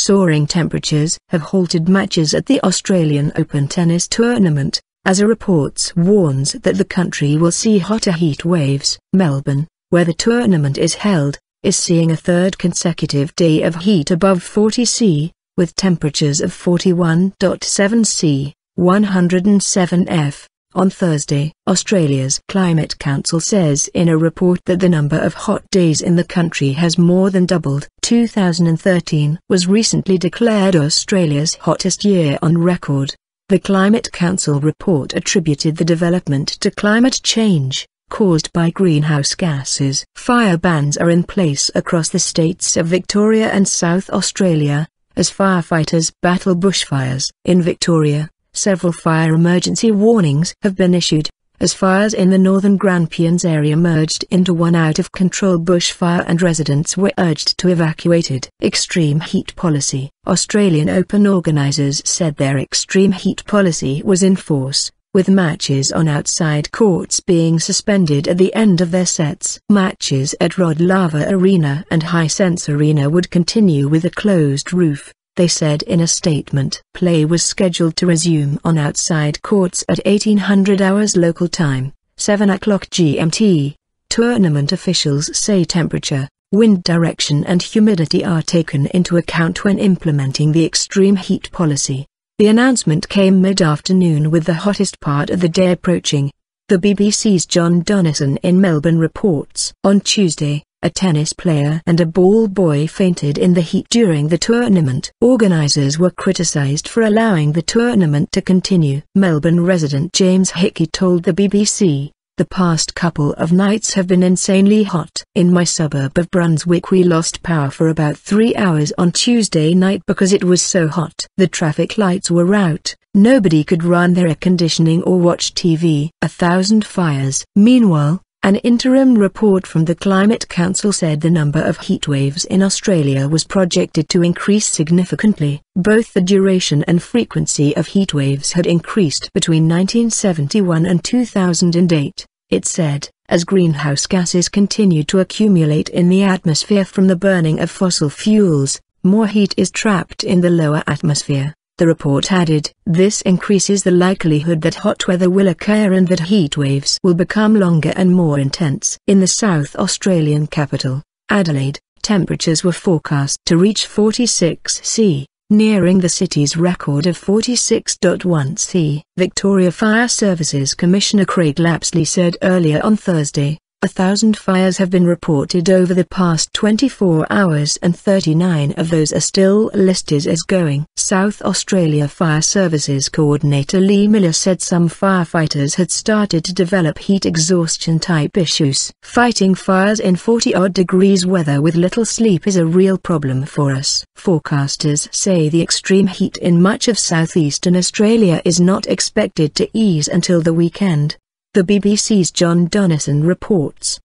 soaring temperatures have halted matches at the Australian Open tennis tournament, as a report warns that the country will see hotter heat waves. Melbourne, where the tournament is held, is seeing a third consecutive day of heat above 40 C, with temperatures of 41.7 C, 107 F. On Thursday, Australia's Climate Council says in a report that the number of hot days in the country has more than doubled. 2013 was recently declared Australia's hottest year on record. The Climate Council report attributed the development to climate change, caused by greenhouse gases. Fire bans are in place across the states of Victoria and South Australia, as firefighters battle bushfires. In Victoria, several fire emergency warnings have been issued, as fires in the Northern Grampians area merged into one out-of-control bushfire and residents were urged to evacuate. Extreme heat policy. Australian Open organisers said their extreme heat policy was in force, with matches on outside courts being suspended at the end of their sets. Matches at Rod Laver Arena and Hisense Arena would continue with a closed roof, they said in a statement. Play was scheduled to resume on outside courts at 1800 hours local time, 7 o'clock GMT. Tournament officials say temperature, wind direction and humidity are taken into account when implementing the extreme heat policy. The announcement came mid-afternoon with the hottest part of the day approaching. The BBC's John Donnison in Melbourne reports. On Tuesday, a tennis player and a ball boy fainted in the heat during the tournament. Organisers were criticised for allowing the tournament to continue. Melbourne resident James Hickey told the BBC, "The past couple of nights have been insanely hot. In my suburb of Brunswick we lost power for about 3 hours on Tuesday night because it was so hot. The traffic lights were out, nobody could run their air conditioning or watch TV. 1,000 fires." Meanwhile, an interim report from the Climate Council said the number of heatwaves in Australia was projected to increase significantly. Both the duration and frequency of heatwaves had increased between 1971 and 2008, it said, as greenhouse gases continued to accumulate in the atmosphere from the burning of fossil fuels. More heat is trapped in the lower atmosphere, the report added. This increases the likelihood that hot weather will occur and that heat waves will become longer and more intense. In the South Australian capital, Adelaide, temperatures were forecast to reach 46 C, nearing the city's record of 46.1 C. Victoria Fire Services Commissioner Craig Lapsley said earlier on Thursday, 1,000 fires have been reported over the past 24 hours and 39 of those are still listed as going. South Australia Fire Services Coordinator Lee Miller said some firefighters had started to develop heat exhaustion type issues. Fighting fires in 40-odd degrees weather with little sleep is a real problem for us. Forecasters say the extreme heat in much of southeastern Australia is not expected to ease until the weekend. The BBC's John Donnison reports.